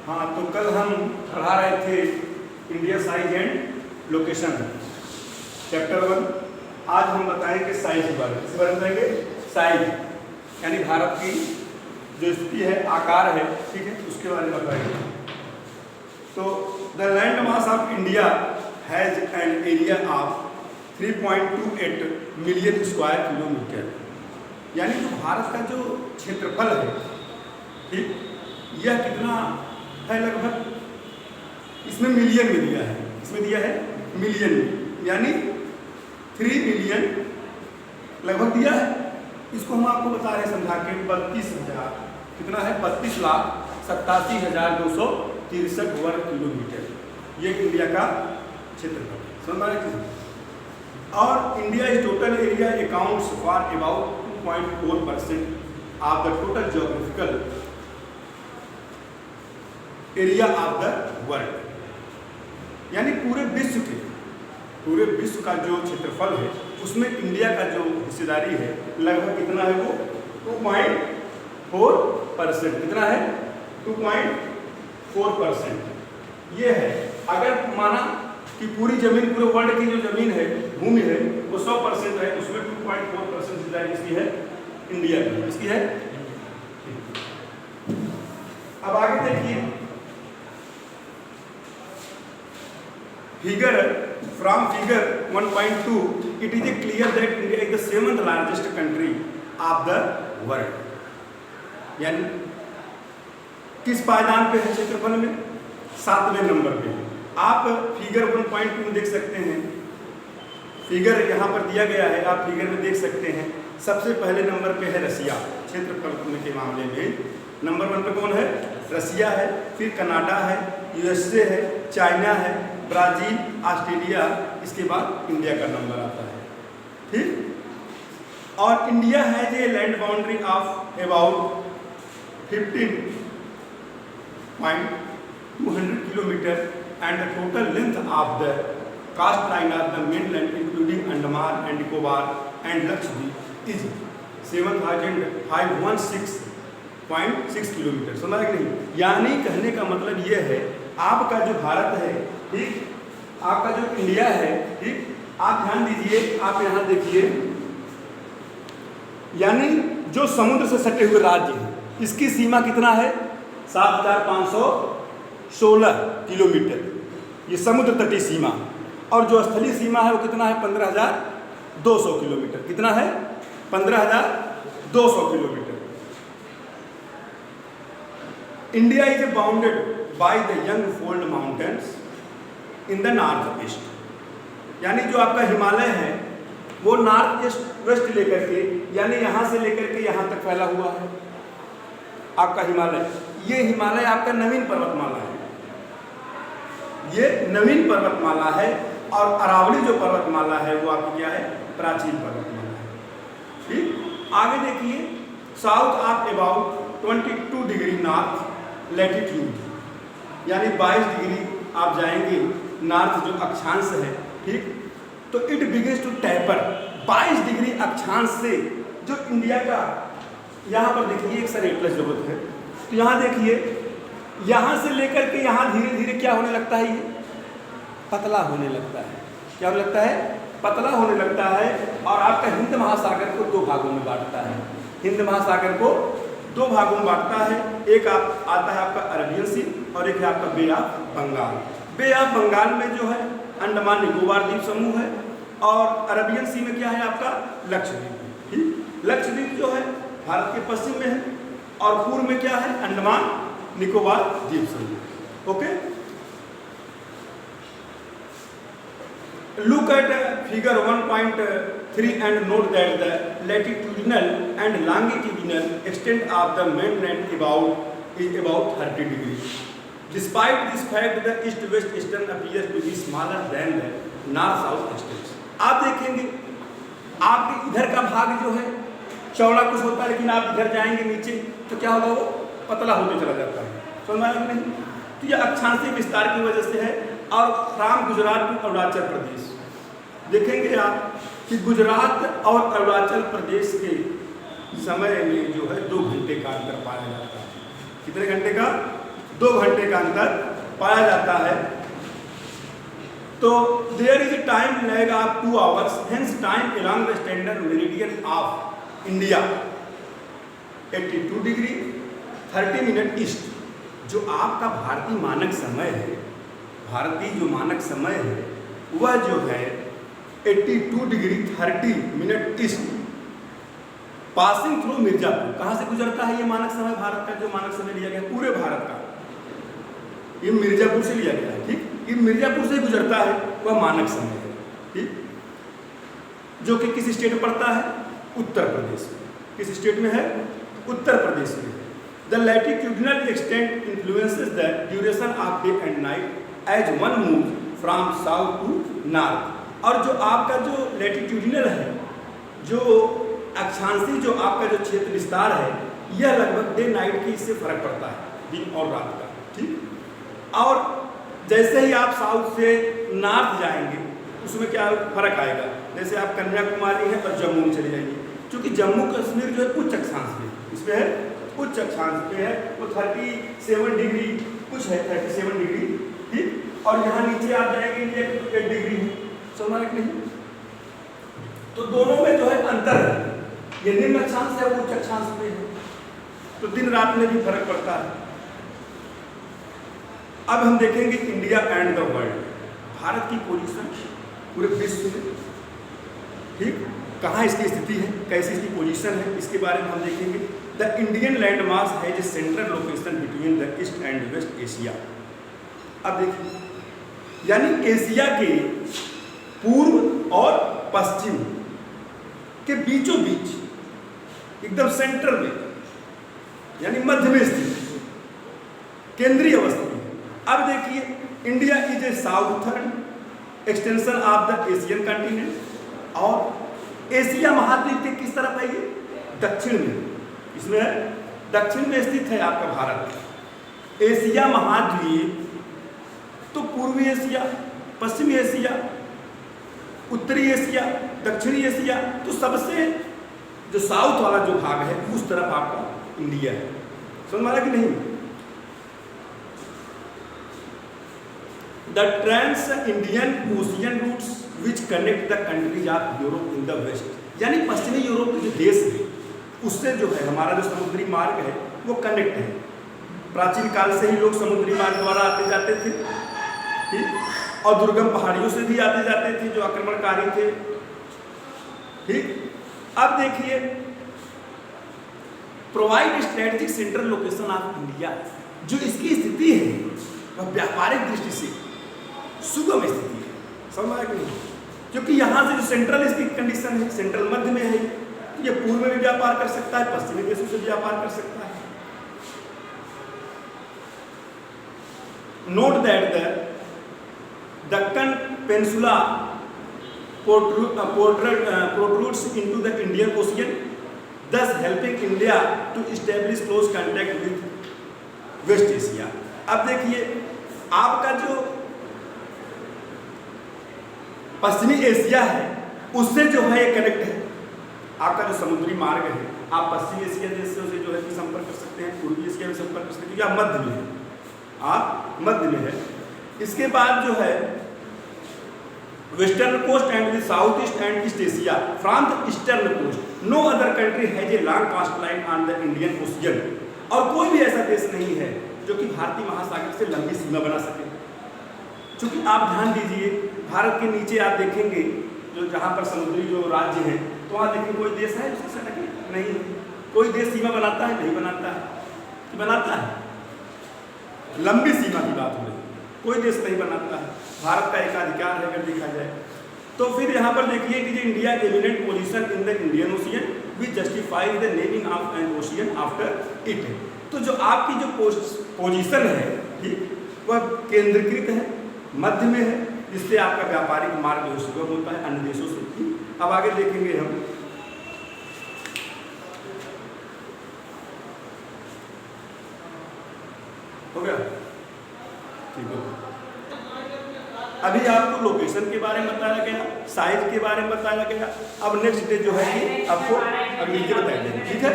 हाँ, तो कल हम पढ़ा रहे थे India size and location chapter 1। आज हम बताएंगे साइज के बारे में। इस बारे में बताएंगे साइज यानी भारत की जो स्थिति है, आकार है, ठीक है, उसके बारे में बताएंगे। तो the land mass of India has an area of 3.28 million square kilometre, यानी जो भारत का जो क्षेत्रफल है, ठीक, यह कितना है? लगभग इसमें मिलियन में दिया है, इसमें दिया है मिलियन में, यानी 3 मिलियन लगभग दिया है। इसको हम आपको बता रहे हैं समझा के 32,000 कितना है? 32,87,263 वर्ग किलोमीटर, ये इंडिया का क्षेत्रफल समझ रहे हैं। और India is total area accounts for about 2.4% of the total geographical area of the world, यानी पूरे विश्व का जो क्षेत्रफल है उसमें इंडिया का जो हिस्सेदारी है लगभग कितना है? वो 2.4%। कितना है? 2.4% ये है। अगर माना कि पूरी जमीन, पूरे वर्ल्ड की जो जमीन है, भूमि है, वो 100% है, उसमें 2.4% हिस्सेदारी इसकी है इंडिया की, इसकी है। अब आगे देखिए, from figure 1.2 it is clear that India is the 7th largest country of the world, यानी किस पायदान पे है क्षेत्रफल में? 7वें नंबर पे। आप फिगर 1.2 में देख सकते हैं, फिगर यहाँ पर दिया गया है, आप फिगर में देख सकते हैं। सबसे पहले नंबर पे है रसिया, क्षेत्रफल के मामले में नंबर 1 पे कौन है? रसिया है, फिर कनाडा है, यूएसए है, चाइना है, ब्राजील, ऑस्ट्रेलिया, इसके बाद इंडिया का नंबर आता है, ठीक। और India has a land boundary of about 15.200 kilometre and the total length of the coast line of the mainland including Andaman and Nicobar and Lakshadweep is 7,516.6 kilometre. समझ रहे नहीं? यानी कहने का मतलब यह है, आपका जो भारत है, ठीक, आपका जो इंडिया है, ठीक, आप ध्यान दीजिए, आप यहाँ देखिए, यानी जो समुद्र से सटे हुए राज्य हैं, इसकी सीमा कितना है? 7,516 किलोमीटर, ये समुद्र तटीय सीमा। और जो स्थलीय सीमा है वो कितना है? 15,200 किलोमीटर। कितना है? 15,200 kilometre. India is bounded by the young fold mountains in the north east, यानी जो आपका हिमालय है वो नॉर्थ ईस्ट वेस्ट लेकर के, यानी यहाँ से लेकर के यहाँ तक फैला हुआ है आपका हिमालय। ये हिमालय आपका नवीन पर्वतमाला है, ये नवीन पर्वतमाला है। और अरावली जो पर्वतमाला है वो आपकी क्या है? प्राचीन पर्वतमाला है, ठीक। आगे देखिए, south of about 22 degree north latitude, यानी 22 डिग्री आप जाएंगे नॉर्थ जो अक्षांश है, ठीक, तो it begins to taper 22 degree अक्षांश से जो इंडिया का, यहाँ पर देखिए एक सर एटलस जरूरत है, तो यहाँ देखिए, यहाँ से लेकर के यहाँ धीरे धीरे क्या होने लगता है? ये पतला होने लगता है। क्या होने लगता है? पतला होने लगता है। और आपका हिंद महासागर को 2 भागों में बांटता है, हिंद महासागर को 2 भागों में बांटता है। एक आता है आपका अरबियन सी और एक है आपका bay of Bengal. Bay of Bengal में जो है अंडमान निकोबार द्वीप समूह है, और अरबियन सी में क्या है? आपका लक्षद्वीप, ठीक। लक्षद्वीप जो है भारत के पश्चिम में है, और पूर्व में क्या है? अंडमान निकोबार द्वीप समूह। Okay, look at figure 1.3 and note that the latitudinal and longitudinal extent of the mainland is about 30 degrees. Despite this fact, the east-west extent appears to be smaller than the north-south extents. आप देखेंगे, आपके इधर का भाग जो है चौड़ा कुछ होता है, लेकिन आप इधर जाएंगे नीचे तो क्या होगा? वो पतला होते चला जाता है। समझ में नहीं? तो यह अक्षांशीय विस्तार की वजह से है। और फ्राम गुजरात टू अरुणाचल प्रदेश देखेंगे आप कि गुजरात और अरुणाचल प्रदेश के समय में जो है 2 घंटे का अंतर पाया जाता है। कितने घंटे का? 2 घंटे का अंतर पाया जाता है। तो there is a time lag of 2 hours, hence time along the standard meridian of India 82 degree 30 minute east. जो आपका भारतीय मानक समय है, भारतीय जो मानक समय है वह जो है 82 degree 30 minute east, passing through Mirzapur. कहाँ से गुजरता है ये मानक समय? भारत का जो मानक समय लिया गया पूरे भारत का, ये मिर्जापुर से लिया गया है, ठीक। ये मिर्जापुर से गुजरता है वह मानक समय है, ठीक। जो कि किस स्टेट में पड़ता है? उत्तर प्रदेश में। किस स्टेट में है? उत्तर प्रदेश में। The latitudinal extent influences the duration of day and night as one move from south to north. और जो आपका जो लैटिट्यूडिनल है, जो अक्षांशीय जो आपका जो क्षेत्र विस्तार है, यह लगभग डे नाइट की इससे फर्क पड़ता है, दिन और रात का, ठीक। और जैसे ही आप साउथ से नॉर्थ जाएंगे उसमें क्या फर्क आएगा? जैसे आप कन्याकुमारी है और जम्मू में चले जाएंगे, क्योंकि जम्मू कश्मीर जो है उच्च अक्षांश में, इसमें है उच्च अक्षांश पे है, वो 37 डिग्री कुछ है, 37 डिग्री, ठीक। और यहाँ नीचे आप जाएंगे इंडिया के 8 डिग्री है, समझ रहे नहीं? तो दोनों में जो है अंतर है, ये निम्न अक्षांश है वो उच्च अक्षांश पे है, तो दिन रात में भी फर्क पड़ता है। अब हम देखेंगे India and the world, Bharat की पोजीशन पूरे विश्व में, ठीक, कहाँ इसकी स्थिति है, कैसी इसकी पोजीशन है, इसके बारे में हम देखेंगे। द इंडियन लैंड मास है a central location between the east and west Asia. अब देखिए, यानी एशिया के पूर्व और पश्चिम के बीचों बीच, एकदम सेंट्रल में, यानी मध्य में स्थित, केंद्रीय अवस्थित है। अब देखिए, India is a southern extension of the Asian continent, और एशिया महाद्वीप के किस तरफ है ये? दक्षिण में, इसमें दक्षिण में स्थित है आपका भारत। एशिया महाद्वीप तो पूर्वी एशिया, पश्चिमी एशिया, उत्तरी एशिया, दक्षिणी एशिया, तो सबसे जो साउथ वाला जो भाग है उस तरफ आपका इंडिया है, समझ में आ रहा कि नहीं? The trans Indian Ocean routes which connect the countries of Europe in the west, यानी पश्चिमी यूरोप के जो देश है उससे जो है हमारा जो समुद्री मार्ग है वो कनेक्ट है। प्राचीन काल से ही लोग समुद्री मार्ग द्वारा आते जाते थे, ठीक, और दुर्गम पहाड़ियों से भी आते जाते थे जो आक्रमणकारी थे, ठीक। अब देखिए, provide strategic central location of India, जो इसकी स्थिति है वह व्यापारिक दृष्टि से सुगम स्थिति है, समझ में आया कि नहीं? क्योंकि यहाँ से जो सेंट्रल इसकी कंडीशन है, सेंट्रल मध्य में है, ये पूर्व में भी व्यापार कर सकता है, पश्चिमी देशों से व्यापार कर सकता है। Note that the Deccan peninsula protrudes into the Indian Ocean, thus helping India to establish close contact with West Asia। अब देखिए, आपका जो पश्चिमी एशिया है उससे जो है ये कनेक्ट है, आपका जो समुद्री मार्ग है, आप पश्चिमी एशिया देशों से जो है संपर्क कर सकते हैं, पूर्वी एशिया में संपर्क कर सकते हैं, क्योंकि आप मध्य में है, आप मध्य में है। इसके बाद जो है western coast and south east and east Asia, from the eastern coast no other country has a long coast line on the Indian Ocean, और कोई भी ऐसा देश नहीं है जो कि भारतीय महासागर से लंबी सीमा बना सके। क्योंकि आप ध्यान दीजिए, भारत के नीचे आप देखेंगे जो जहाँ पर समुद्री जो राज्य हैं, तो वहाँ देखिए कोई देश है उसके साथ नहीं है, कोई देश सीमा बनाता है? नहीं बनाता है, कि बनाता है? लंबी सीमा की बात हो रही, कोई देश नहीं बनाता है, भारत का एकाधिकार है अगर देखा जाए तो। फिर यहाँ पर देखिए कि जो India eminent position in the Indian ocean which justify the naming of N ocean after it, तो जो आपकी जो पोजीशन है, ठीक, वह केंद्रीकृत है, मध्य में है, जिससे आपका व्यापारिक मार्ग जो सुगम होता है अन्य देशों से। अब आगे देखेंगे हम, हो गया, ठीक है। अभी आपको लोकेशन के बारे में बताया गया, साइज के बारे में बताया गया, अब नेक्स्ट डे जो है आपको अब मिलकर बताया जाएगा, ठीक है।